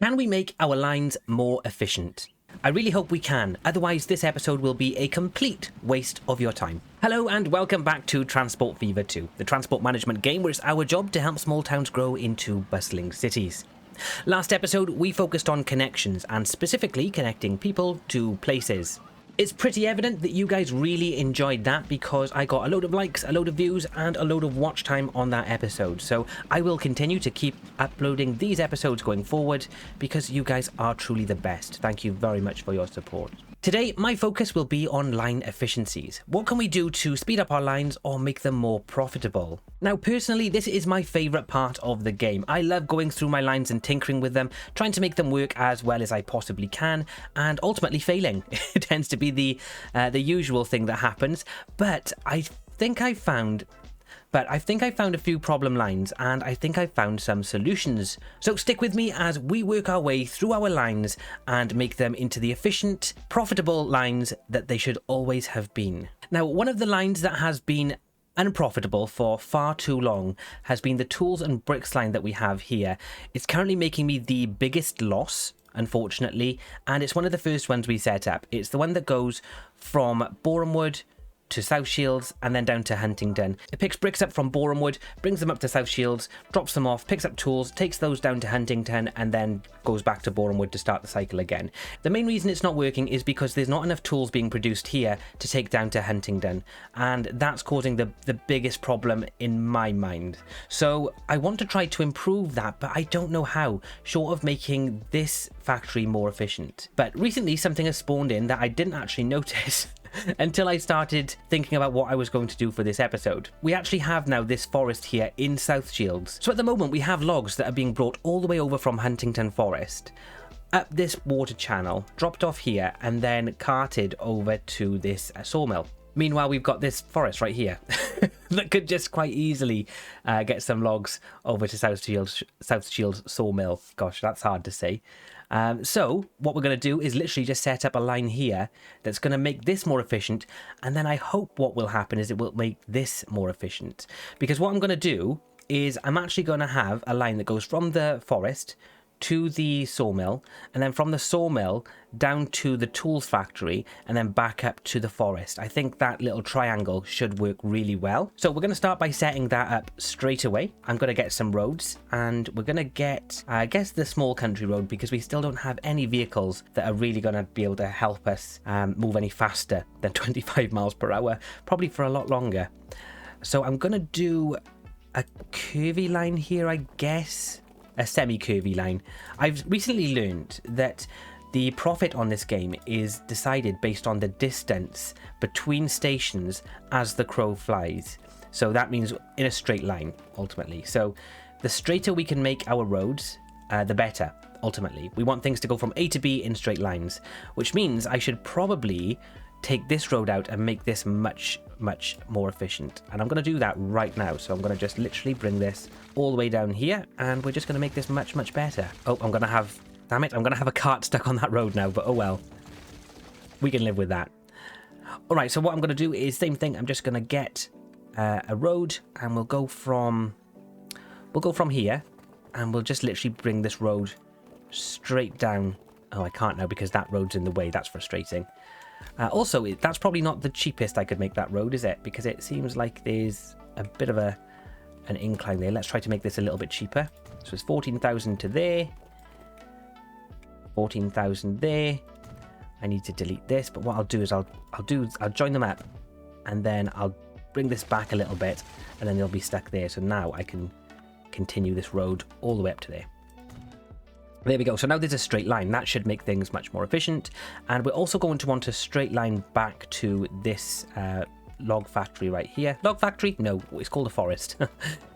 Can we make our lines more efficient? I really hope we can, otherwise this episode will be a complete waste of your time. Hello and welcome back to Transport Fever 2, the transport management game where it's our job to help small towns grow into bustling cities. Last episode we focused on connections and specifically connecting people to places. It's pretty evident that you guys really enjoyed that because I got a load of likes, a load of views and a load of watch time on that episode. So I will continue to keep uploading these episodes going forward because you guys are truly the best. Thank you very much for your support. Today, my focus will be on line efficiencies. What can we do to speed up our lines or make them more profitable? Now, personally, this is my favorite part of the game. I love going through my lines and tinkering with them, trying to make them work as well as I possibly can, and ultimately failing. It tends to be the usual thing that happens, but I think I found a few problem lines and I think I found some solutions. So stick with me as we work our way through our lines and make them into the efficient, profitable lines that they should always have been. Now, one of the lines that has been unprofitable for far too long has been the tools and bricks line that we have here. It's currently making me the biggest loss, unfortunately, and it's one of the first ones we set up. It's the one that goes from Borehamwood to South Shields and then down to Huntingdon. It picks bricks up from Borehamwood, brings them up to South Shields, drops them off, picks up tools, takes those down to Huntingdon and then goes back to Borehamwood to start the cycle again. The main reason it's not working is because there's not enough tools being produced here to take down to Huntingdon, and that's causing the biggest problem in my mind. So I want to try to improve that, but I don't know how, short of making this factory more efficient. But recently something has spawned in that I didn't actually notice until I started thinking about what I was going to do for this episode. We actually have now this forest here in South Shields. So at the moment we have logs that are being brought all the way over from Huntingdon Forest, up this water channel, dropped off here and then carted over to this sawmill. Meanwhile, we've got this forest right here that could just quite easily get some logs over to South Shields sawmill. Gosh, that's hard to say. So what we're going to do is literally just set up a line here that's going to make this more efficient, and then I hope what will happen is it will make this more efficient. Because what I'm going to do is I'm actually going to have a line that goes from the forest to the sawmill, and then from the sawmill down to the tools factory, and then back up to the forest. I think that little triangle should work really well. So we're going to start by setting that up straight away. I'm going to get some roads, and we're going to get, I guess, the small country road, because we still don't have any vehicles that are really going to be able to help us move any faster than 25 miles per hour, probably for a lot longer. So I'm going to do a curvy line here, I guess. A semi-curvy line. I've recently learned that the profit on this game is decided based on the distance between stations as the crow flies. So that means in a straight line, ultimately. So the straighter we can make our roads, the better, ultimately. We want things to go from A to B in straight lines, which means I should probably take this road out and make this much more efficient, and I'm going to do that right now. So I'm going to just literally bring this all the way down here, and we're just going to make this much better. Oh, I'm going to have, damn it, I'm going to have a cart stuck on that road now, but oh well, we can live with that. All right, so what I'm going to do is same thing. I'm just going to get a road, and we'll go from here, and we'll just literally bring this road straight down. Oh, I can't now because that road's in the way. That's frustrating. Also, that's probably not the cheapest I could make that road, is it? Because it seems like there's a bit of an incline there. Let's try to make this a little bit cheaper. So it's 14,000 to there, 14,000 there. I need to delete this, but what I'll do is I'll join them up, and then I'll bring this back a little bit, and then they'll be stuck there. So now I can continue this road all the way up to there. There we go. So now there's a straight line. That should make things much more efficient. And we're also going to want a straight line back to this log factory right here. Log factory? No, it's called a forest.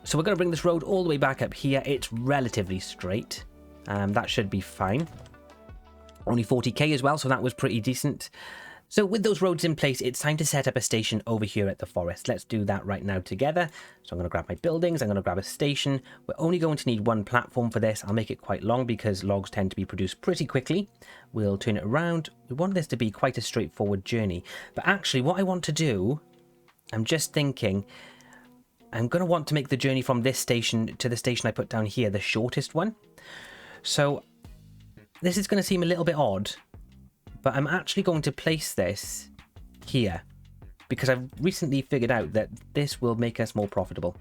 So we're going to bring this road all the way back up here. It's relatively straight. That should be fine. Only 40k as well, so that was pretty decent. So with those roads in place, it's time to set up a station over here at the forest. Let's do that right now together. So I'm going to grab my buildings, I'm going to grab a station. We're only going to need one platform for this. I'll make it quite long because logs tend to be produced pretty quickly. We'll turn it around. We want this to be quite a straightforward journey. But actually what I want to do, I'm just thinking, I'm going to want to make the journey from this station to the station I put down here the shortest one. So this is going to seem a little bit odd, but I'm actually going to place this here because I've recently figured out that this will make us more profitable,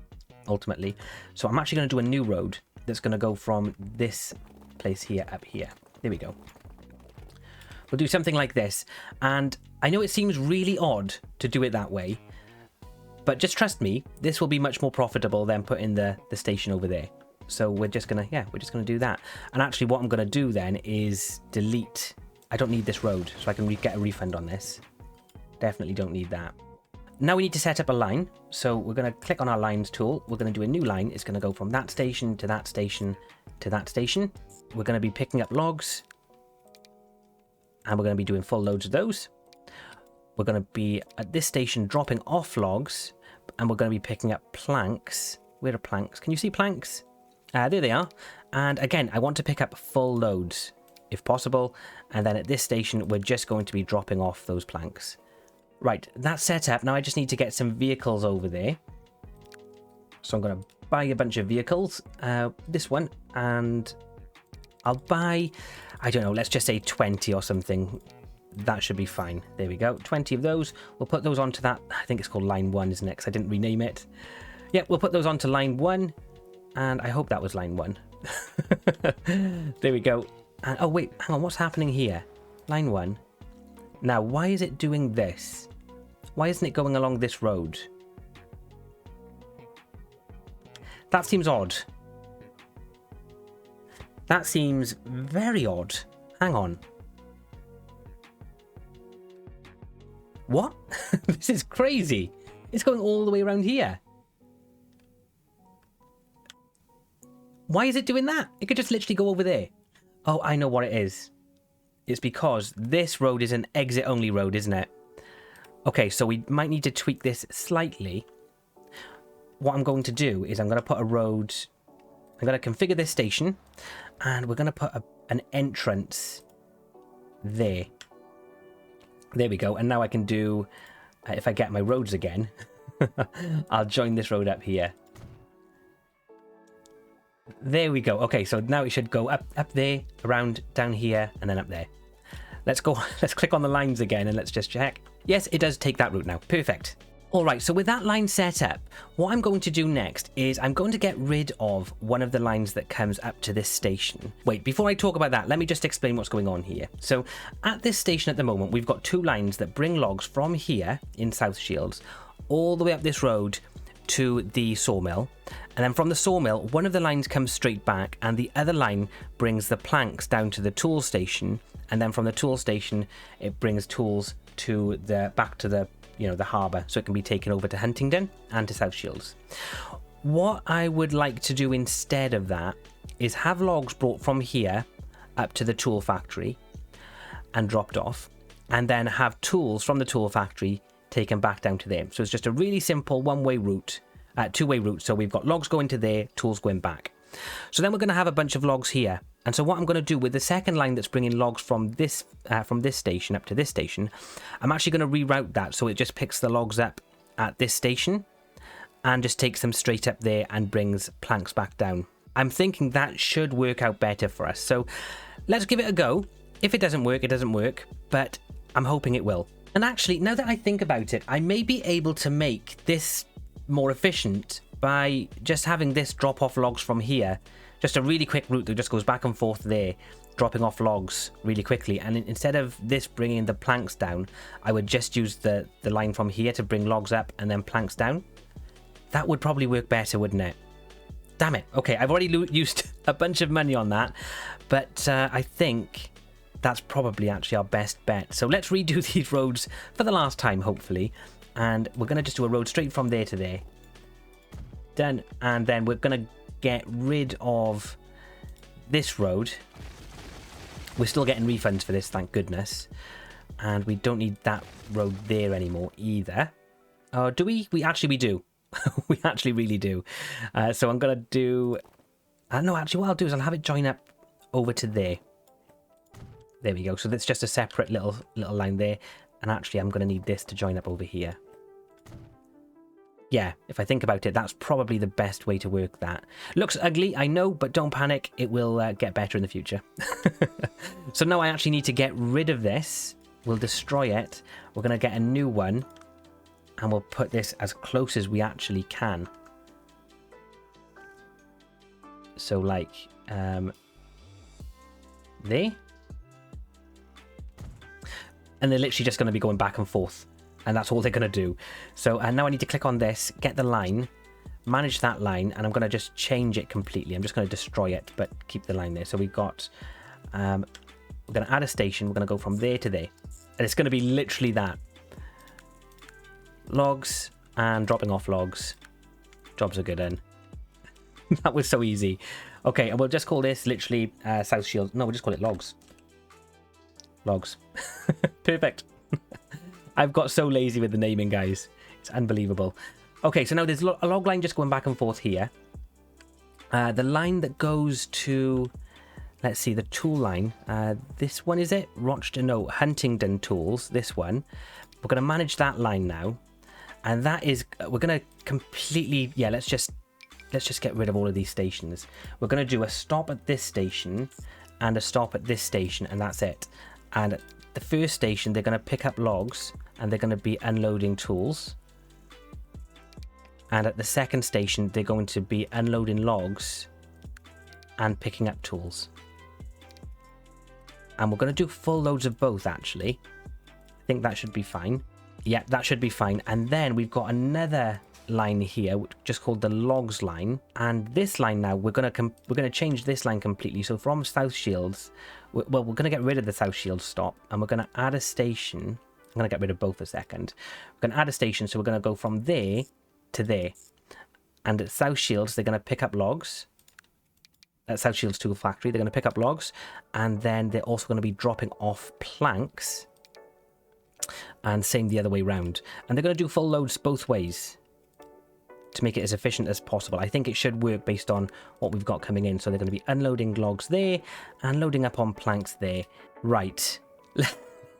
ultimately. So I'm actually going to do a new road that's going to go from this place here up here. There we go. We'll do something like this. And I know it seems really odd to do it that way, but just trust me, this will be much more profitable than putting the station over there. So we're just going to do that. And actually what I'm going to do then is delete. I don't need this road, so I can get a refund on this. Definitely don't need that. Now we need to set up a line. So we're going to click on our lines tool. We're going to do a new line. It's going to go from that station to that station to that station. We're going to be picking up logs. And we're going to be doing full loads of those. We're going to be at this station dropping off logs. And we're going to be picking up planks. Where are planks? Can you see planks? There they are. And again, I want to pick up full loads if possible. And then at this station, we're just going to be dropping off those planks. Right, that's set up. Now I just need to get some vehicles over there. So I'm going to buy a bunch of vehicles. This one. And I'll buy, I don't know, let's just say 20 or something. That should be fine. There we go. 20 of those. We'll put those onto that. I think it's called line 1, isn't it? Because I didn't rename it. Yeah, we'll put those onto line 1. And I hope that was line 1. There we go. And, oh, wait, hang on. What's happening here? Line 1. Now, why is it doing this? Why isn't it going along this road? That seems odd. That seems very odd. Hang on. What? This is crazy. It's going all the way around here. Why is it doing that? It could just literally go over there. Oh, I know what it is. It's because this road is an exit-only road, isn't it? Okay, so we might need to tweak this slightly. What I'm going to do is I'm going to put a road... I'm going to configure this station, and we're going to put an entrance there. There we go. And now I can do... if I get my roads again, I'll join this road up here. There we go. Okay, so now it should go up there, around, down here, and then up there. Let's go. Let's click on the lines again and let's just check. Yes, it does take that route now. Perfect. All right, so with that line set up, what I'm going to do next is I'm going to get rid of one of the lines that comes up to this station. Wait, before I talk about that, let me just explain what's going on here. So at this station at the moment, we've got 2 lines that bring logs from here in South Shields all the way up this road to the sawmill. And then from the sawmill, one of the lines comes straight back and the other line brings the planks down to the tool station. And then from the tool station, it brings tools to back to the harbour, so it can be taken over to Huntingdon and to South Shields. What I would like to do instead of that is have logs brought from here up to the tool factory and dropped off, and then have tools from the tool factory taken back down to there. So it's just a really simple one-way route, two-way route. So we've got logs going to there, tools going back. So then we're going to have a bunch of logs here. And so what I'm going to do with the second line that's bringing logs from this station up to this station, I'm actually going to reroute that so it just picks the logs up at this station and just takes them straight up there and brings planks back down. I'm thinking that should work out better for us. So let's give it a go. If it doesn't work, it doesn't work, but I'm hoping it will. And actually, now that I think about it, I may be able to make this more efficient by just having this drop off logs from here. Just a really quick route that just goes back and forth there, dropping off logs really quickly. And instead of this bringing the planks down, I would just use the line from here to bring logs up and then planks down. That would probably work better, wouldn't it? Damn it. Okay, I've already used a bunch of money on that, but I think that's probably actually our best bet. So let's redo these roads for the last time, hopefully. And we're going to just do a road straight from there to there. Done. And then we're going to get rid of this road. We're still getting refunds for this, thank goodness. And we don't need that road there anymore either. Oh, do we? We do. We actually really do. So I'm going to do... no, actually what I'll do is I'll have it join up over to there. There we go. So that's just a separate little line there. And actually I'm going to need this to join up over here. Yeah, if I think about it, that's probably the best way to work that. Looks ugly, I know, but don't panic. It will get better in the future. So now I actually need to get rid of this. We'll destroy it. We're going to get a new one. And we'll put this as close as we actually can. So like, there. And they're literally just going to be going back and forth. And that's all they're going to do. So now I need to click on this, get the line, manage that line, and I'm going to just change it completely. I'm just going to destroy it, but keep the line there. So we've got, we're going to add a station. We're going to go from there to there. And it's going to be literally that. Logs and dropping off logs. Jobs are good in. That was so easy. Okay, and we'll just call this literally South Shield. No, we'll just call it logs. Logs. Perfect. I've got so lazy with the naming, guys. It's unbelievable. Okay, so now there's a log line just going back and forth here. The line that goes to, let's see, the tool line. This one, is it? Rochester, no, Huntingdon Tools, this one. We're going to manage that line now. And that is, we're going to completely, yeah, let's just get rid of all of these stations. We're going to do a stop at this station and a stop at this station, and that's it. And at the first station, they're going to pick up logs and they're going to be unloading tools. And at the second station, they're going to be unloading logs and picking up tools. And we're going to do full loads of both, actually. I think that should be fine. Yeah, that should be fine. And then we've got another line here, just called the logs line. And this line now, we're going to change this line completely. So from South Shields, we're going to get rid of the South Shields stop, and we're going to add a station. I'm going to get rid of both a second. We're going to add a station, so we're going to go from there to there. And at South Shields, they're going to pick up logs. At South Shields Tool Factory, they're going to pick up logs, and then they're also going to be dropping off planks. And same the other way round. And they're going to do full loads both ways to make it as efficient as possible. I think it should work based on what we've got coming in. So they're going to be unloading logs there and loading up on planks there. Right.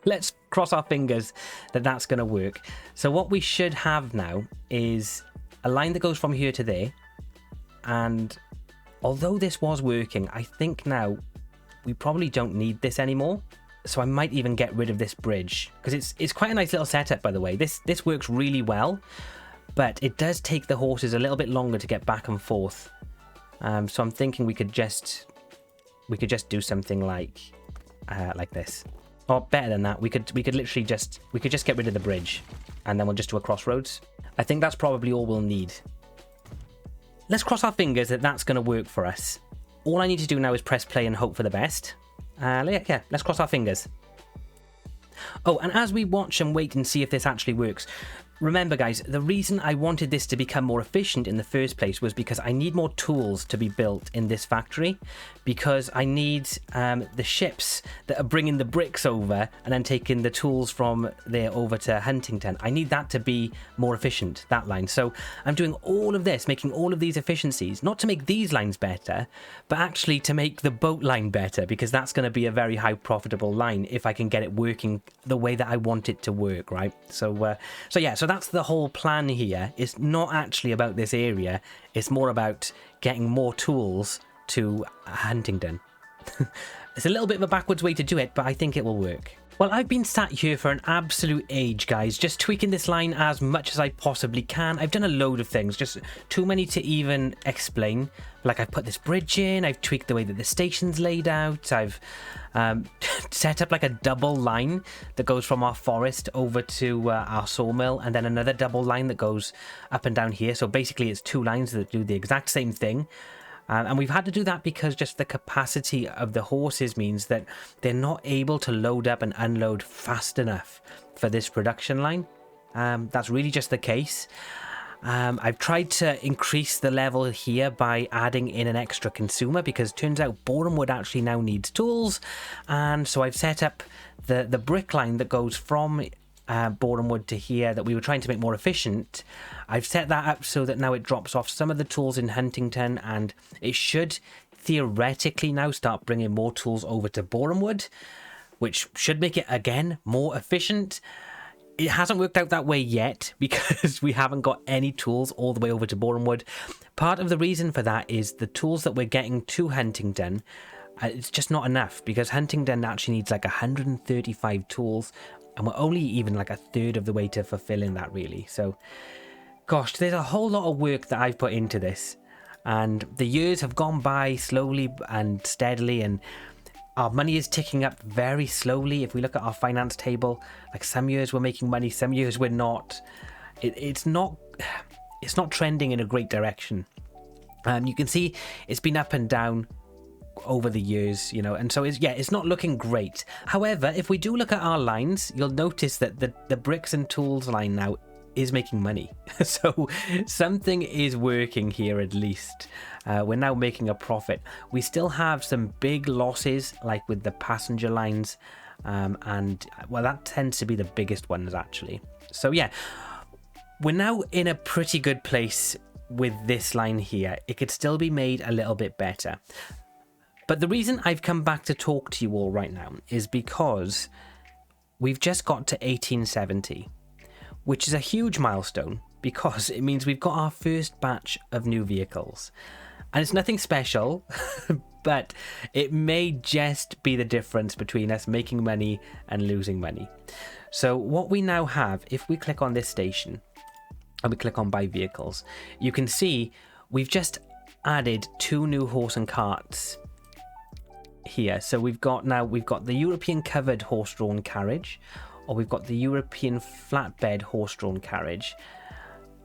Let's cross our fingers that that's going to work. So what we should have now is a line that goes from here to there. And although this was working, I think now we probably don't need this anymore. So I might even get rid of this bridge, because it's quite a nice little setup, by the way. This works really well, but it does take the horses a little bit longer to get back and forth. So I'm thinking we could just do something like this. Or better than that, we could literally just get rid of the bridge, and then we'll just do a crossroads. I think that's probably all we'll need. Let's cross our fingers that that's going to work for us. All I need to do now is press play and hope for the best. Yeah, let's cross our fingers. Oh, and as we watch and wait and see if this actually works, remember guys, the reason I wanted this to become more efficient in the first place was because I need more tools to be built in this factory, because I need the ships that are bringing the bricks over and then taking the tools from there over to Huntington. I need that to be more efficient, that line. So I'm doing all of this, making all of these efficiencies, not to make these lines better, but actually to make the boat line better, because that's going to be a very high profitable line if I can get it working the way that I want it to work, right? So yeah, so that's the whole plan here. It's not actually about this area, it's more about getting more tools to Huntingdon. It's a little bit of a backwards way to do it, but I think it will work. Well, I've been sat here for an absolute age, guys, just tweaking this line as much as I possibly can. I've done a load of things, just too many to even explain. Like, I've put this bridge in, I've tweaked the way that the station's laid out, I've set up like a double line that goes from our forest over to our sawmill, and then another double line that goes up and down here. So basically it's two lines that do the exact same thing. And we've had to do that because just the capacity of the horses means that they're not able to load up and unload fast enough for this production line. That's really just the case. I've tried to increase the level here by adding in an extra consumer, because it turns out Borehamwood actually now needs tools. And so I've set up the brick line that goes from Borehamwood to here that we were trying to make more efficient. I've set that up so that now it drops off some of the tools in Huntington, and it should theoretically now start bringing more tools over to Borehamwood, which should make it again more efficient. It hasn't worked out that way yet because we haven't got any tools all the way over to Borehamwood. Part of the reason for that is the tools that we're getting to Huntingdon, it's just not enough because Huntingdon actually needs like 135 tools and we're only even like a third of the way to fulfilling that really. So, gosh, there's a whole lot of work that I've put into this and the years have gone by slowly and steadily and our money is ticking up very slowly. If we look at our finance table, like some years we're making money, some years we're not. It's not trending in a great direction. You can see it's been up and down over the years, you know, and so it's not looking great. However, if we do look at our lines, you'll notice that the bricks and tools line now is making money. So something is working here at least. We're now making a profit. We still have some big losses like with the passenger lines and well, that tends to be the biggest ones actually. So yeah, we're now in a pretty good place with this line here. It could still be made a little bit better. But the reason I've come back to talk to you all right now is because we've just got to 1870. Which is a huge milestone because it means we've got our first batch of new vehicles. And it's nothing special, but it may just be the difference between us making money and losing money. So what we now have, if we click on this station and we click on buy vehicles, you can see we've just added 2 new horse and carts here. So we've got the European covered horse-drawn carriage, or we've got the European flatbed horse-drawn carriage.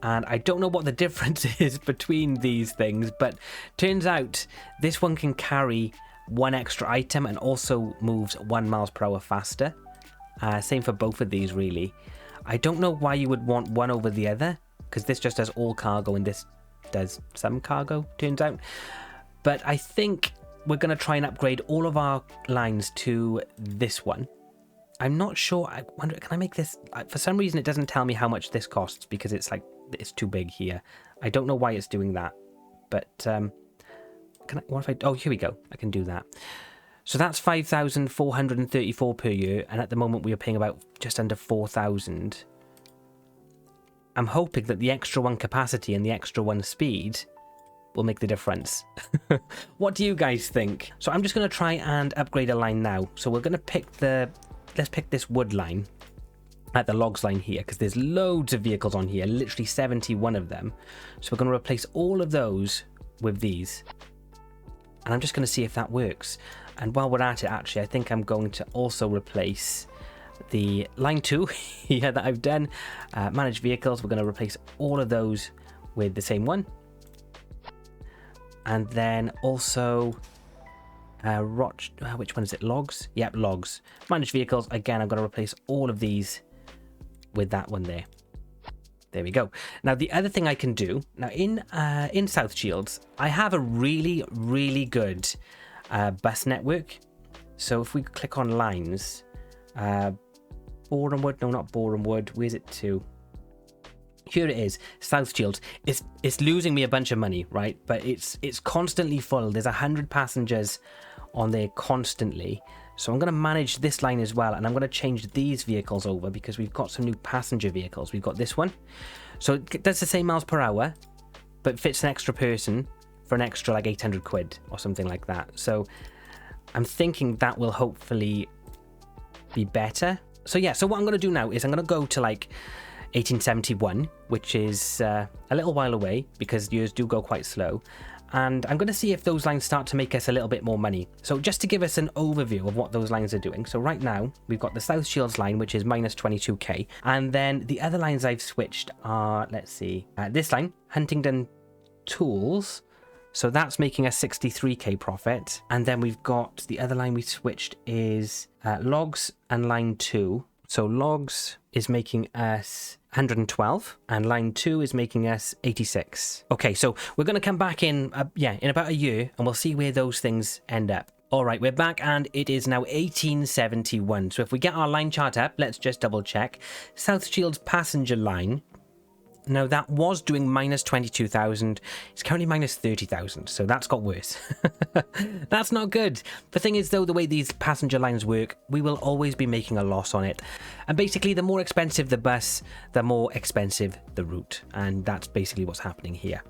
And I don't know what the difference is between these things, but turns out this one can carry 1 extra item and also moves 1 miles per hour faster. Same for both of these, really. I don't know why you would want one over the other, because this just does all cargo and this does some cargo, turns out. But I think we're going to try and upgrade all of our lines to this one. I'm not sure. I wonder, can I make this? For some reason, it doesn't tell me how much this costs because it's too big here. I don't know why it's doing that. But what if I? Oh, here we go. I can do that. So that's 5,434 per year, and at the moment we are paying about just under 4,000. I'm hoping that the extra 1 capacity and the extra 1 speed will make the difference. What do you guys think? So I'm just going to try and upgrade a line now. So we're going to pick let's pick this wood line at the logs line here because there's loads of vehicles on here, literally 71 of them. So we're going to replace all of those with these. And I'm just going to see if that works. And while we're at it, actually, I think I'm going to also replace the line 2 here that I've done. Manage vehicles. We're going to replace all of those with the same one. And then also which one is it? Logs? Yep, logs. Manage vehicles. Again, I'm going to replace all of these with that one there. There we go. Now, the other thing I can do, now in South Shields, I have a really, really good bus network. So if we click on lines, Borehamwood, no, not Borehamwood. Where's it to? Here it is, South Shields. It's losing me a bunch of money, right? But it's constantly full. There's 100 passengers on there constantly. So I'm going to manage this line as well, and I'm going to change these vehicles over because we've got some new passenger vehicles. We've got this one. So it does the same miles per hour, but fits an extra person for an extra like 800 quid or something like that. So I'm thinking that will hopefully be better. So yeah, so what I'm going to do now is I'm going to go to like 1871, which is a little while away because years do go quite slow. And I'm going to see if those lines start to make us a little bit more money. So just to give us an overview of what those lines are doing. So right now, we've got the South Shields line, which is minus 22k. And then the other lines I've switched are, let's see, this line, Huntingdon Tools. So that's making us 63k profit. And then we've got the other line we switched is Logs and line 2. So Logs is making us 112 and line 2 is making us 86. Okay, so we're going to come back in about a year and we'll see where those things end up. All right, we're back and it is now 1871. So if we get our line chart up, let's just double check. South Shields passenger line Now that was doing minus 22,000. It's currently minus 30,000, so that's got worse. That's not good. The thing is though, the way these passenger lines work, we will always be making a loss on it. And basically the more expensive the bus, the more expensive the route. And that's basically what's happening here.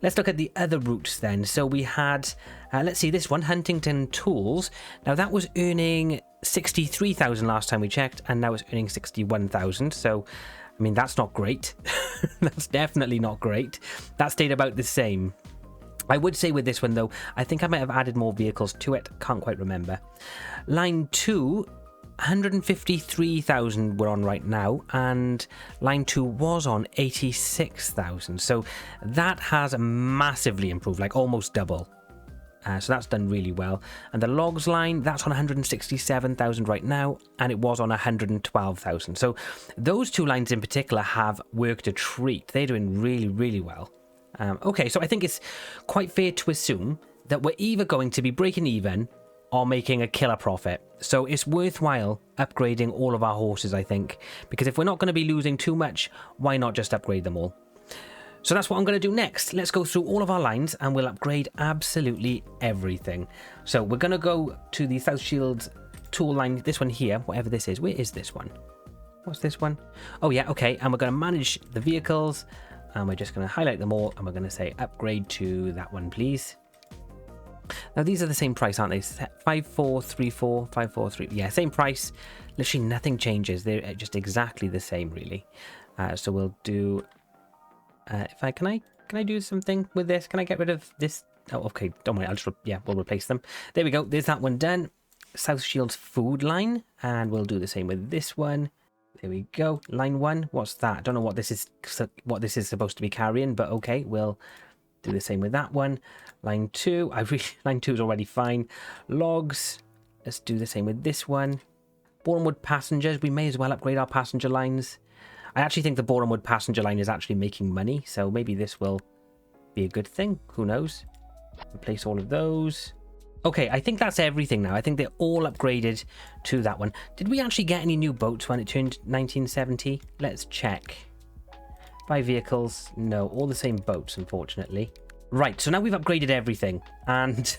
Let's look at the other routes then. So we had, let's see, this one, Huntington Tools. Now that was earning 63,000 last time we checked, and now it's earning 61,000. So I mean, that's not great. That's definitely not great. That stayed about the same. I would say with this one, though, I think I might have added more vehicles to it. Can't quite remember. Line 2, 153,000 we're on right now, and line 2 was on 86,000. So that has massively improved, like almost double. So that's done really well. And the logs line, that's on 167,000 right now, and it was on 112,000. So those two lines in particular have worked a treat. They're doing really, really well. Okay, so I think it's quite fair to assume that we're either going to be breaking even or making a killer profit. So it's worthwhile upgrading all of our horses, I think, because if we're not going to be losing too much, why not just upgrade them all? So that's what I'm going to do next. Let's go through all of our lines and we'll upgrade absolutely everything. So we're going to go to the South Shields tool line, this one here, whatever this is. Where is this one? What's this one? Oh yeah, okay. And we're going to manage the vehicles, and we're just going to highlight them all, and we're going to say upgrade to that one, please. Now these are the same price, aren't they? 5434, 543. Yeah, same price. Literally nothing changes. They're just exactly the same, really. So we'll do... can I do something with this? Can I get rid of this? Oh, okay. Don't worry. We'll replace them. There we go. There's that one done. South Shields food line, and we'll do the same with this one. There we go. Line 1. What's that? I don't know what this is. What this is supposed to be carrying, but okay. We'll do the same with that one. Line 2. Line 2 is already fine. Logs. Let's do the same with this one. Bournemouth passengers. We may as well upgrade our passenger lines. I actually think the Bournemouth passenger line is actually making money, so maybe this will be a good thing. Who knows? Replace all of those. Okay, I think that's everything now. I think they're all upgraded to that one. Did we actually get any new boats when it turned 1970? Let's check. Buy vehicles. No, all the same boats, unfortunately. Right, so now we've upgraded everything, and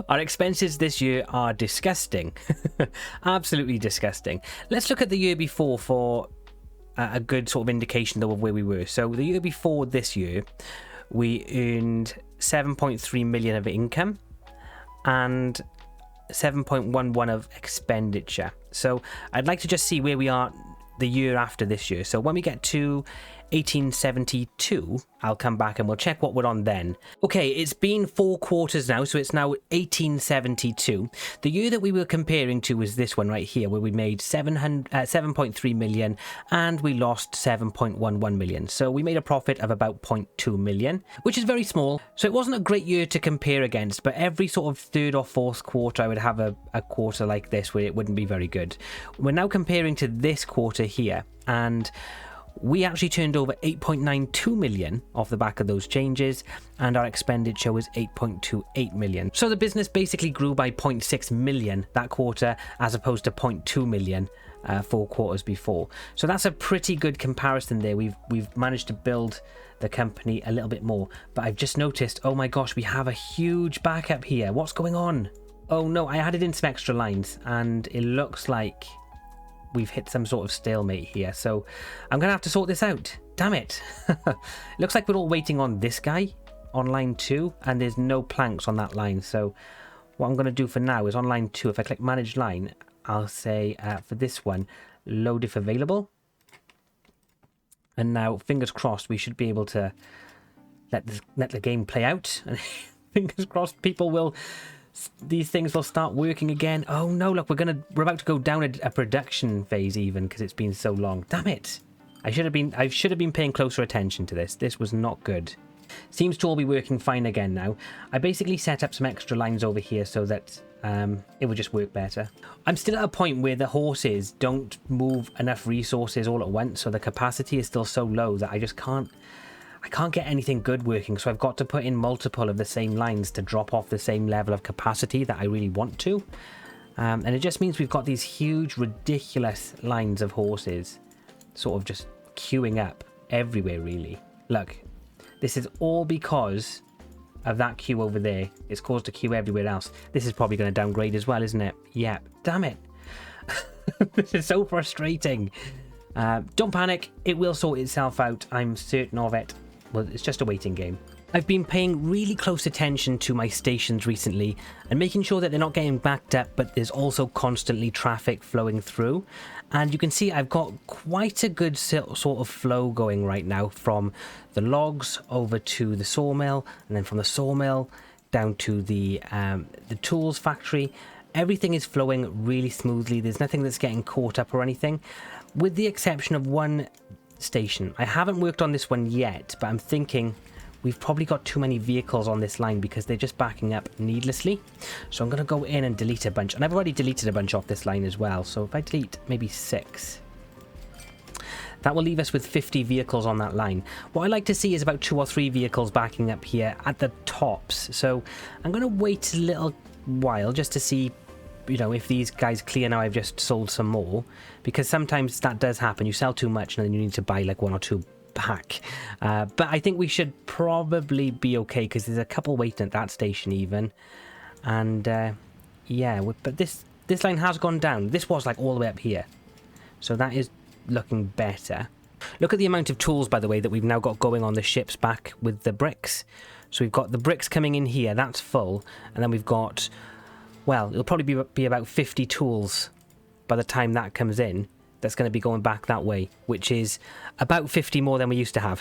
our expenses this year are disgusting. Absolutely disgusting. Let's look at the year before for a good sort of indication though of where we were. So the year before this year, we earned 7.3 million of income and 7.11 of expenditure. So I'd like to just see where we are the year after this year. So when we get to 1872, I'll come back and we'll check what we're on then. Okay, it's been 4 quarters now, so it's now 1872. The year that we were comparing to was this one right here, where we made 7.3 million and we lost 7.11 million. So we made a profit of about 0.2 million, which is very small. So it wasn't a great year to compare against, but every sort of 3rd or 4th quarter, I would have a quarter like this where it wouldn't be very good. We're now comparing to this quarter here, and we actually turned over 8.92 million off the back of those changes, and our expenditure was 8.28 million. So the business basically grew by 0.6 million that quarter, as opposed to 0.2 million 4 quarters before. So that's a pretty good comparison there. We've managed to build the company a little bit more, but I've just noticed, oh my gosh, we have a huge backup here. What's going on? Oh no, I added in some extra lines, and it looks like we've hit some sort of stalemate here, so I'm gonna have to sort this out. Damn it. It looks like we're all waiting on this guy on line 2, and there's no planks on that line. So what I'm gonna do for now is on line 2, if I click manage line, I'll say for this one, load if available. And now, fingers crossed, we should be able to let the game play out. And fingers crossed, these things will start working again. Oh no, look, we're about to go down a production phase even, because it's been so long. Damn it. I should have been paying closer attention to this. This was not good. Seems to all be working fine again now. I basically set up some extra lines over here so that it would just work better. I'm still at a point where the horses don't move enough resources all at once, so the capacity is still so low that I can't get anything good working, so I've got to put in multiple of the same lines to drop off the same level of capacity that I really want to. And it just means we've got these huge, ridiculous lines of horses sort of just queuing up everywhere, really. Look, this is all because of that queue over there. It's caused a queue everywhere else. This is probably going to downgrade as well, isn't it? Yeah, damn it. This is so frustrating. Don't panic, it will sort itself out. I'm certain of it. Well, it's just a waiting game. I've been paying really close attention to my stations recently and making sure that they're not getting backed up, but there's also constantly traffic flowing through. And you can see I've got quite a good sort of flow going right now, from the logs over to the sawmill, and then from the sawmill down to the tools factory. Everything is flowing really smoothly. There's nothing that's getting caught up or anything, with the exception of one station. I haven't worked on this one yet, but I'm thinking we've probably got too many vehicles on this line because they're just backing up needlessly. So I'm going to go in and delete a bunch. And I've already deleted a bunch off this line as well. So if I delete maybe 6, that will leave us with 50 vehicles on that line. What I like to see is about 2 or 3 vehicles backing up here at the tops. So I'm going to wait a little while just to see, you know, if these guys clear now. I've just sold some more, because sometimes that does happen. You sell too much and then you need to buy like 1 or 2 back. But I think we should probably be okay, because there's a couple waiting at that station even. And yeah, but this line has gone down. This was like all the way up here, so that is looking better. Look at the amount of tools, by the way, that we've now got going on the ships back with the bricks. So we've got the bricks coming in here, that's full, and then we've got, well, it'll probably be about 50 tools by the time that comes in. That's going to be going back that way, which is about 50 more than we used to have.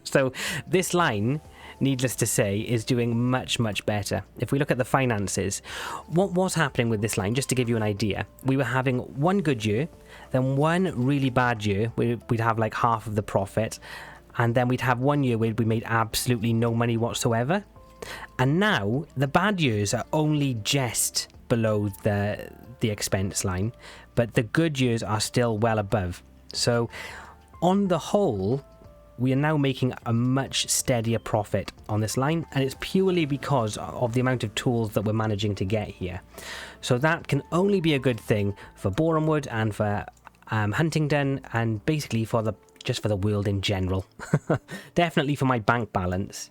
So this line, needless to say, is doing much, much better. If we look at the finances, what was happening with this line, just to give you an idea, we were having one good year, then one really bad year where we'd have like half of the profit, and then we'd have one year where we made absolutely no money whatsoever. And now the bad years are only just below the expense line, but the good years are still well above. So on the whole, we are now making a much steadier profit on this line, and it's purely because of the amount of tools that we're managing to get here. So that can only be a good thing for Borehamwood and for Huntingdon, and basically for just for the world in general. Definitely for my bank balance.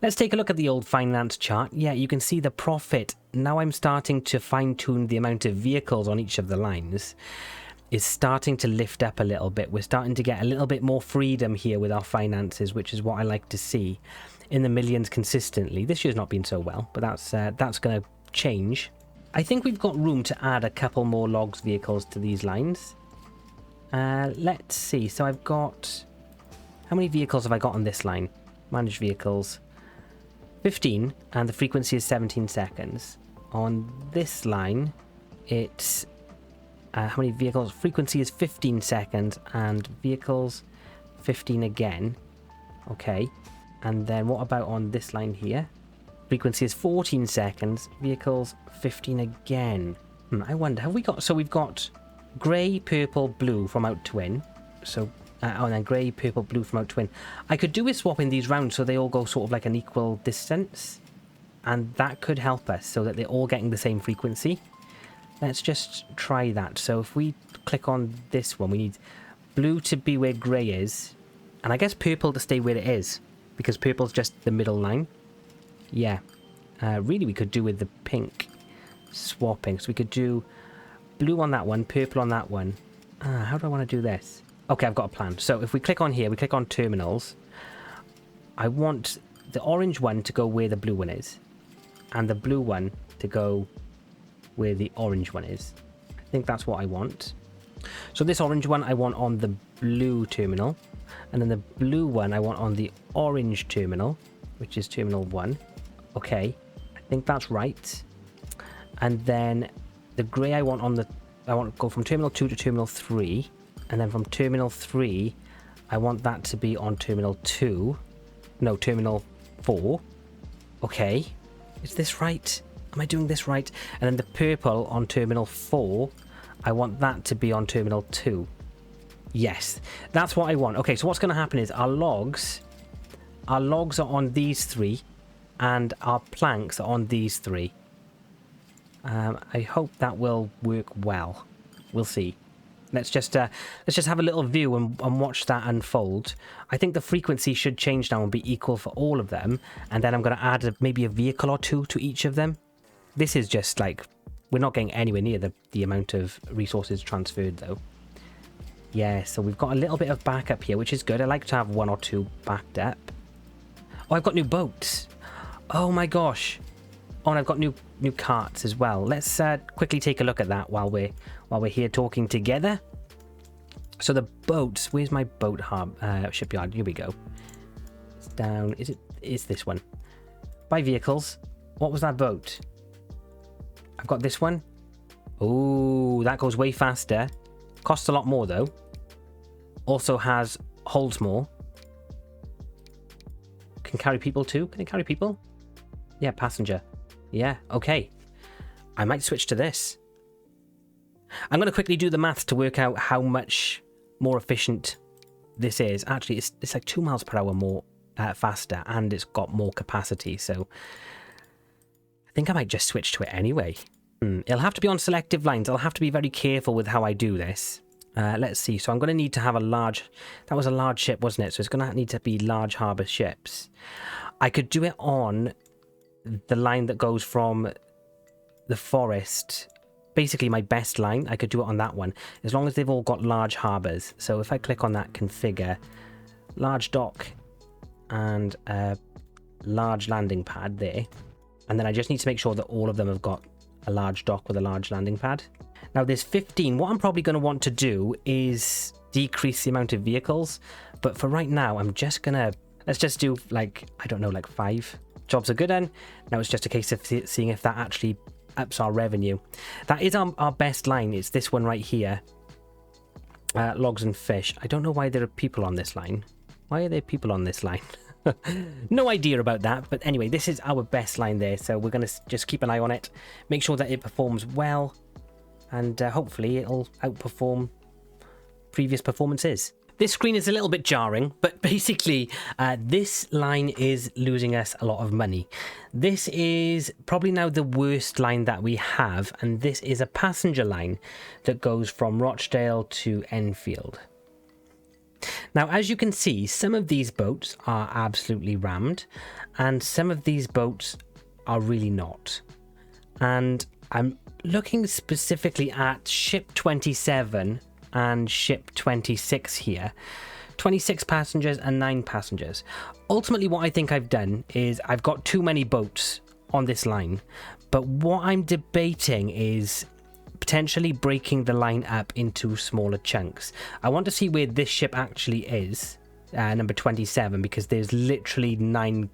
Let's take a look at the old finance chart. Yeah, you can see the profit. Now I'm starting to fine-tune the amount of vehicles on each of the lines. Is starting to lift up a little bit. We're starting to get a little bit more freedom here with our finances, which is what I like to see, in the millions consistently. This year's not been so well, but that's going to change. I think we've got room to add a couple more logs vehicles to these lines. Let's see. So I've got, how many vehicles have I got on this line? Manage vehicles. 15, and the frequency is 17 seconds. On this line, it's how many vehicles? Frequency is 15 seconds, and vehicles 15 again. Okay, and then what about on this line here? Frequency is 14 seconds, vehicles 15 again. I wonder, have we got, so we've got grey, purple, blue from out twin. So and then grey, purple, blue from out twin. I could do with swapping these round so they all go sort of like an equal distance, and that could help us so that they're all getting the same frequency. Let's just try that. So if we click on this one, we need blue to be where grey is, and I guess purple to stay where it is, because purple's just the middle line. Yeah, really we could do with the pink swapping. So we could do blue on that one, purple on that one. How do I want to do this? Okay, I've got a plan. So if we click on here, we click on terminals. I want the orange one to go where the blue one is, and the blue one to go where the orange one is. I think that's what I want. So this orange one I want on the blue terminal, and then the blue one I want on the orange terminal, which is terminal 1. Okay, I think that's right. And then the grey I want to go from terminal 2 to terminal 3. And then from terminal 3, I want that to be on terminal 2. No, terminal 4. Okay. Is this right? Am I doing this right? And then the purple on terminal 4, I want that to be on terminal 2. Yes, that's what I want. Okay, so what's going to happen is our logs are on these 3, and our planks are on these 3. I hope that will work well. We'll see. Let's just have a little view and watch that unfold. I think the frequency should change now and be equal for all of them. And then I'm going to add maybe a vehicle or two to each of them. This is just like, we're not getting anywhere near the amount of resources transferred though. Yeah, so we've got a little bit of backup here, which is good. I like to have 1 or 2 backed up. Oh, I've got new boats. Oh my gosh. Oh, and I've got new carts as well. Let's quickly take a look at that while we're here talking together. So the boats, where's my boat shipyard? Here we go. It's down. Is this one? Buy vehicles. What was that boat? I've got this one. Oh, that goes way faster. Costs a lot more though. Also holds more. Can carry people too. Can it carry people? Yeah, passenger. Yeah, okay. I might switch to this. I'm going to quickly do the maths to work out how much more efficient this is. Actually, it's like 2 miles per hour more faster, and it's got more capacity. So I think I might just switch to it anyway. It'll have to be on selective lines. I'll have to be very careful with how I do this. Let's see. So I'm going to need to have a large... That was a large ship, wasn't it? So it's going to need to be large harbour ships. I could do it on the line that goes from the forest, basically my best line. I could do it on that one as long as they've all got large harbours. So if I click on that configure, large dock and a large landing pad there, and then I just need to make sure that all of them have got a large dock with a large landing pad. Now there's 15. What I'm probably going to want to do is decrease the amount of vehicles, but for right now I'm just gonna, let's just do like, I don't know, like 5. Jobs are good then. Now it's just a case of seeing if that actually ups our revenue. That is our best line. It's this one right here. Logs and fish. I don't know why there are people on this line. Why are there people on this line? No idea about that. But anyway, this is our best line there. So we're going to just keep an eye on it. Make sure that it performs well. And hopefully it'll outperform previous performances. This screen is a little bit jarring, but basically this line is losing us a lot of money. This is probably now the worst line that we have, and this is a passenger line that goes from Rochdale to Enfield. Now, as you can see, some of these boats are absolutely rammed, and some of these boats are really not. And I'm looking specifically at ship 27 and ship 26 here. 26 passengers and 9 passengers. Ultimately, what I think I've done is I've got too many boats on this line, but what I'm debating is potentially breaking the line up into smaller chunks. I want to see where this ship actually is, number 27, because there's literally nine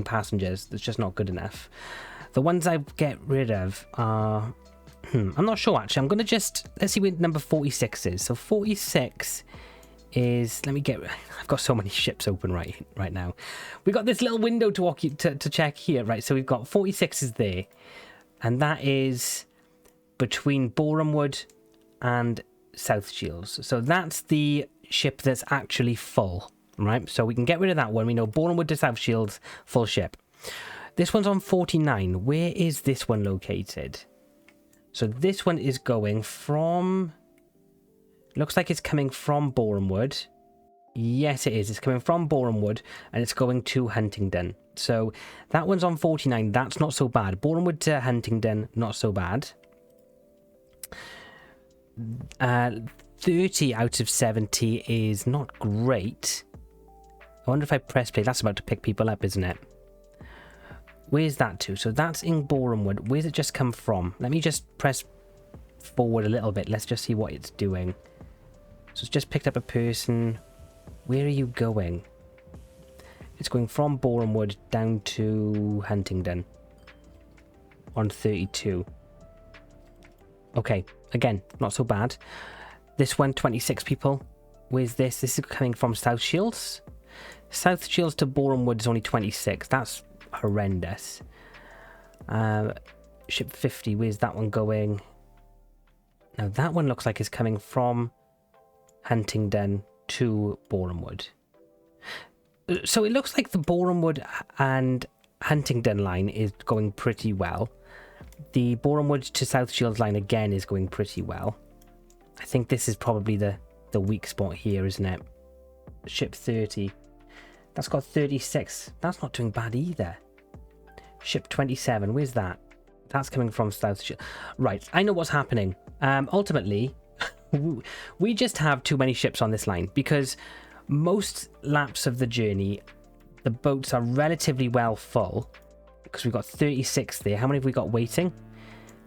passengers. That's just not good enough. The ones I get rid of are... I'm not sure actually. I'm going to just... Let's see where number 46 is. So 46 is... I've got so many ships open right now. We've got this little window to check here. Right, so we've got 46 is there. And that is between Borehamwood and South Shields. So that's the ship that's actually full. Right, so we can get rid of that one. We know Borehamwood to South Shields, full ship. This one's on 49. Where is this one located? So this one is going from... Looks like it's coming from Borehamwood. Yes, it is. It's coming from Borehamwood and it's going to Huntingdon. So that one's on 49. That's not so bad. Borehamwood to Huntingdon, not so bad. 30 out of 70 is not great. I wonder if I press play. That's about to pick people up, isn't it? Where's that to? So that's in Borehamwood. Where's it just come from? Let me just press forward a little bit. Let's just see what it's doing. So it's just picked up a person. Where are you going? It's going from Borehamwood down to Huntingdon on 32. Okay, again, not so bad. This one, 26 people. Where's this? This is coming from South Shields. South Shields to Borehamwood is only 26. That's horrendous. Ship 50, where's that one going? Now that one looks like it's coming from Huntingdon to Borehamwood. So it looks like the Borehamwood and Huntingdon line is going pretty well. The Borehamwood to South Shields line again is going pretty well. I think this is probably the weak spot here, isn't it? Ship 30. That's got 36. That's not doing bad either. Ship 27. Where's that? That's coming from South Shield. Right, I know what's happening. Ultimately, we just have too many ships on this line because most laps of the journey, the boats are relatively well full because we've got 36 there. How many have we got waiting?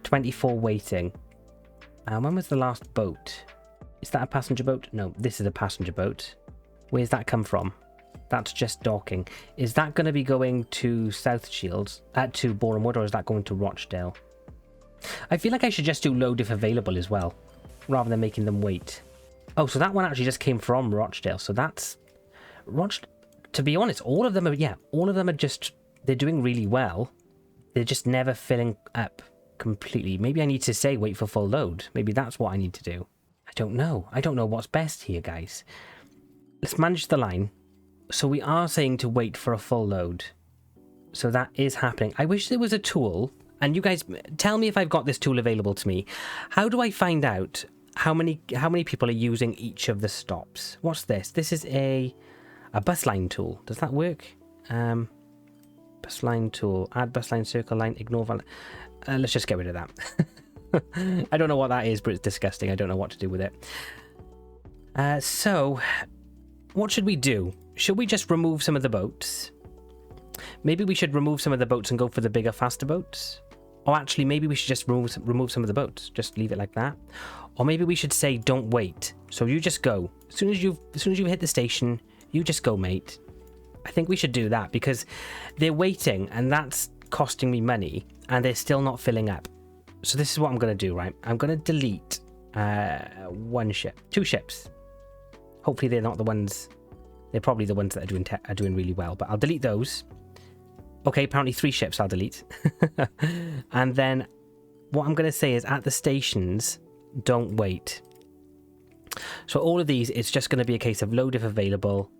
24 waiting. When was the last boat? Is that a passenger boat? No, this is a passenger boat. Where's that come from? That's just docking. Is that going to be going to South Shields, to Boreham Wood, or is that going to Rochdale? I feel like I should just do load if available as well, rather than making them wait. Oh, so that one actually just came from Rochdale. So that's... To be honest, all of them are just... They're doing really well. They're just never filling up completely. Maybe I need to say wait for full load. Maybe that's what I need to do. I don't know. I don't know what's best here, guys. Let's manage the line. So we are saying to wait for a full load. So that is happening. I wish there was a tool, and you guys tell me if I've got this tool available to me. How do I find out how many people are using each of the stops? What's this? This is a bus line tool. Does that work? Bus line tool. Add bus line, circle line, ignore value. Let's just get rid of that. I don't know what that is, but it's disgusting. I don't know what to do with it. So, what should we do? Should we just remove some of the boats? Maybe we should remove some of the boats and go for the bigger, faster boats. Or actually, maybe we should just remove some of the boats. Just leave it like that. Or maybe we should say, don't wait. So you just go. As soon as you've hit the station, you just go, mate. I think we should do that because they're waiting and that's costing me money and they're still not filling up. So this is what I'm going to do, right? I'm going to delete one ship. 2 ships. Hopefully they're not the ones... They're probably the ones that are doing really well, but I'll delete those. Okay, apparently 3 ships I'll delete. And then what I'm going to say is at the stations, don't wait. So all of these, it's just going to be a case of load if available,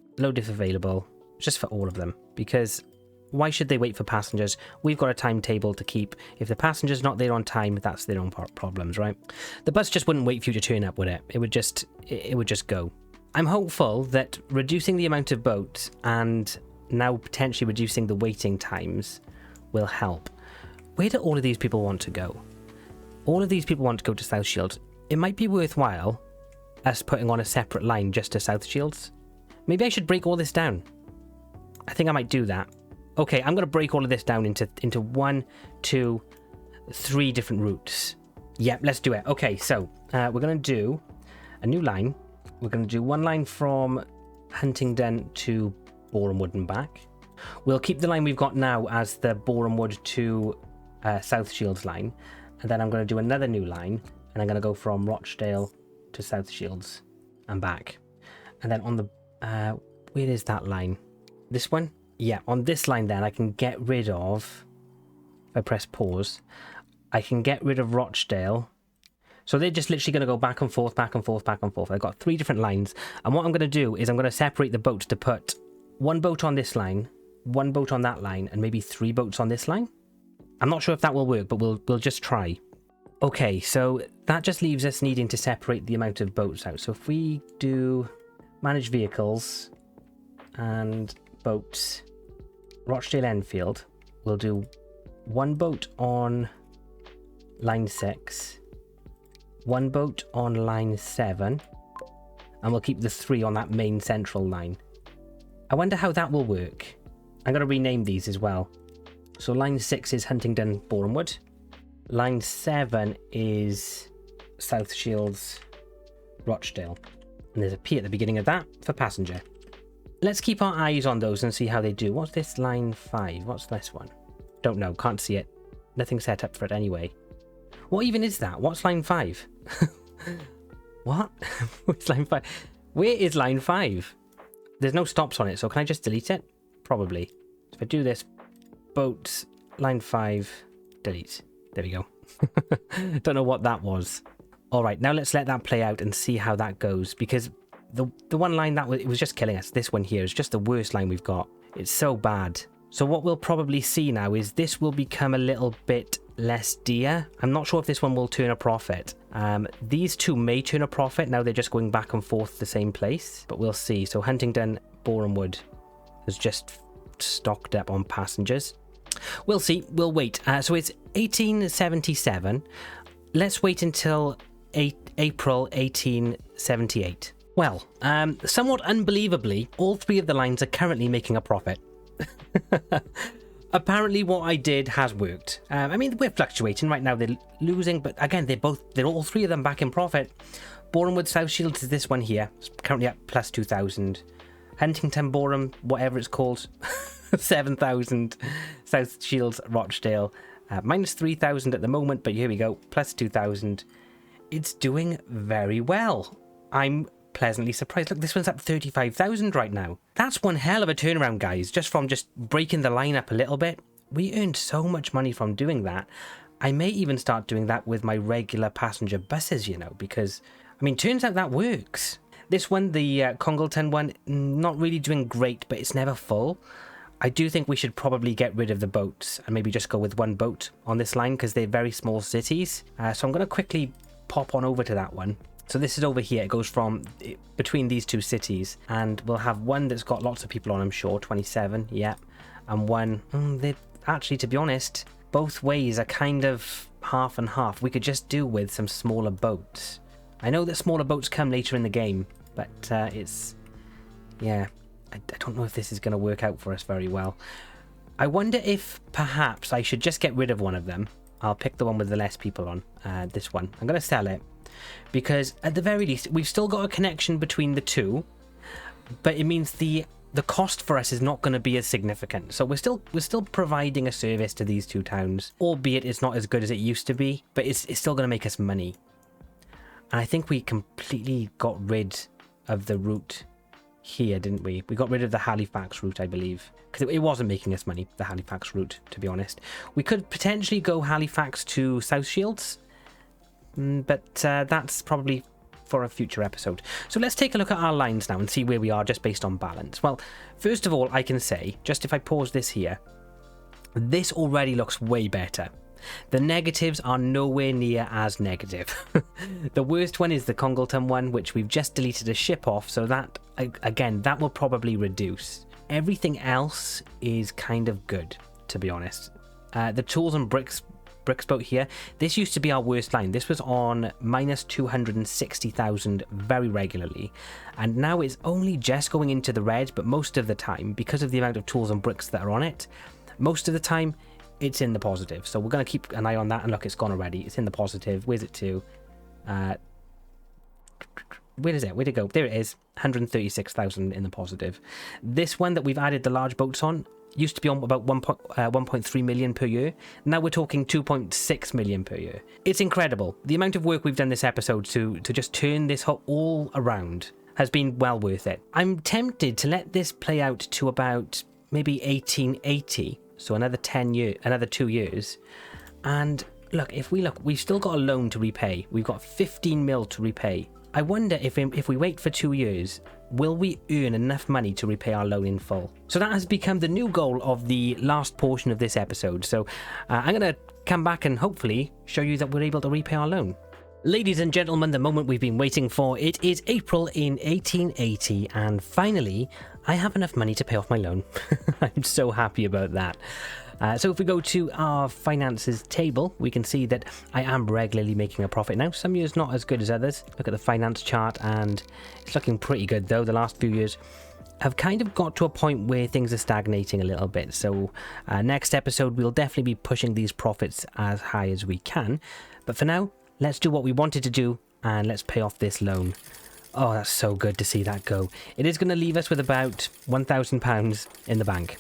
just for all of them. Because why should they wait for passengers? We've got a timetable to keep. If the passenger's not there on time, that's their own problems, right? The bus just wouldn't wait for you to turn up, would it? It would just go. I'm hopeful that reducing the amount of boats and now potentially reducing the waiting times will help. Where do all of these people want to go? All of these people want to go to South Shields. It might be worthwhile us putting on a separate line just to South Shields. Maybe I should break all this down. I think I might do that. Okay, I'm going to break all of this down into 1, 2, 3 different routes. Yep, let's do it. Okay, so we're going to do a new line. We're going to do one line from Huntingdon to Boreham Wood and back. We'll keep the line we've got now as the Boreham Wood to South Shields line. And then I'm going to do another new line. And I'm going to go from Rochdale to South Shields and back. And then on the... where is that line? This one? Yeah, on this line then I can get rid of... If I press pause, I can get rid of Rochdale. So they're just literally going to go back and forth, back and forth, back and forth. I've got 3 different lines. And what I'm going to do is I'm going to separate the boats to put 1 boat on this line, 1 boat on that line, and maybe 3 boats on this line. I'm not sure if that will work, but we'll just try. Okay, so that just leaves us needing to separate the amount of boats out. So if we do manage vehicles and boats, Rochdale Enfield, we'll do 1 boat on line 6, 1 boat on line 7, and we'll keep the 3 on that main central line. I wonder how that will work. I'm going to rename these as well. So line 6 is Huntingdon, Boreham Wood. Line 7 is South Shields, Rochdale. And there's a P at the beginning of that for passenger. Let's keep our eyes on those and see how they do. What's this line 5? What's this one? Don't know, can't see it. Nothing set up for it anyway. What even is that? What's line 5? What? What's line 5? Where is line 5? There's no stops on it, so can I just delete it? Probably. If I do this, boats, line 5, delete. There we go. Don't know what that was. All right, now let's let that play out and see how that goes, because the one line it was just killing us. This one here is just the worst line we've got. It's so bad. So what we'll probably see now is this will become a little bit less dear. I'm not sure if this one will turn a profit. These two may turn a profit. Now they're just going back and forth the same place, but we'll see. So Huntingdon, Boreham Wood has just stocked up on passengers. We'll see. We'll wait. So it's 1877. Let's wait until April 1878. Well, somewhat unbelievably, all three of the lines are currently making a profit. Apparently what I did has worked. I mean, we're fluctuating right now. They're losing, but again, they're all three of them back in profit. Boreham Wood South Shields is this one here. It's currently at plus 2,000. Huntington, Boreham, whatever it's called, 7,000. South Shields, Rochdale, minus 3,000 at the moment, but here we go, plus 2,000. It's doing very well. I'm pleasantly surprised. Look, this one's up 35,000 right now. That's one hell of a turnaround, guys, just from just breaking the line up a little bit. We earned so much money from doing that. I may even start doing that with my regular passenger buses, you know, because, I mean, turns out that works. This one, the Congleton one, not really doing great, but it's never full. I do think we should probably get rid of the boats and maybe just go with one boat on this line because they're very small cities. So I'm going to quickly pop on over to that one. So this is over here. It goes from between these two cities, and we'll have one that's got lots of people on, I'm sure, 27, yeah, and one, they actually, to be honest, both ways are kind of half and half. We could just do with some smaller boats. I know that smaller boats come later in the game, but it's, yeah, I don't know if this is going to work out for us very well. I wonder if perhaps I should just get rid of one of them. I'll pick the one with the less people on, this one. I'm going to sell it because at the very least, we've still got a connection between the two, but it means the cost for us is not going to be as significant. So we're still providing a service to these two towns, albeit it's not as good as it used to be, but it's still going to make us money. And I think we completely got rid of the route here, didn't we? We got rid of the Halifax route, I believe, because it wasn't making us money, the Halifax route, to be honest. We could potentially go Halifax to South Shields, but that's probably for a future episode. So let's take a look at our lines now and see where we are just based on balance. Well, first of all, I can say, just if I pause this here, this already looks way better. The negatives are nowhere near as negative. The worst one is the Congleton one, which we've just deleted a ship off, so that, again, that will probably reduce. Everything else is kind of good, to be honest. The tools and bricks boat here, this used to be our worst line. This was on minus 260,000 very regularly, and now it's only just going into the red, but most of the time, because of the amount of tools and bricks that are on it, most of the time it's in the positive. So we're going to keep an eye on that, and look, it's gone already. It's in the positive. Where's it to? Where is it? Where'd it go? There it is. 136,000 in the positive. This one that we've added the large boats on used to be on about 1.3 million per year. Now we're talking 2.6 million per year. It's incredible. The amount of work we've done this episode to just turn this all around has been well worth it. I'm tempted to let this play out to about maybe 1880. So another 2 years. And look, we've still got a loan to repay. We've got 15 mil to repay. I wonder if we wait for 2 years, will we earn enough money to repay our loan in full? So that has become the new goal of the last portion of this episode. So I'm going to come back and hopefully show you that we're able to repay our loan. Ladies and gentlemen, the moment we've been waiting for. It is April in 1880, and finally, I have enough money to pay off my loan. I'm so happy about that. So if we go to our finances table, we can see that I am regularly making a profit now. Some years not as good as others. Look at the finance chart, and it's looking pretty good though. The last few years have kind of got to a point where things are stagnating a little bit. So next episode, we'll definitely be pushing these profits as high as we can. But for now, let's do what we wanted to do, and let's pay off this loan. Oh, that's so good to see that go. It is going to leave us with about £1,000 in the bank.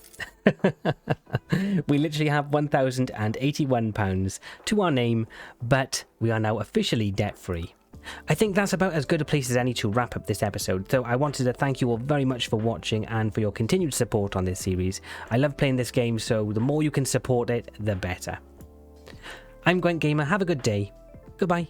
We literally have £1,081 to our name, but we are now officially debt-free. I think that's about as good a place as any to wrap up this episode, so I wanted to thank you all very much for watching and for your continued support on this series. I love playing this game, so the more you can support it, the better. I'm Gwent Gamer. Have a good day. Goodbye.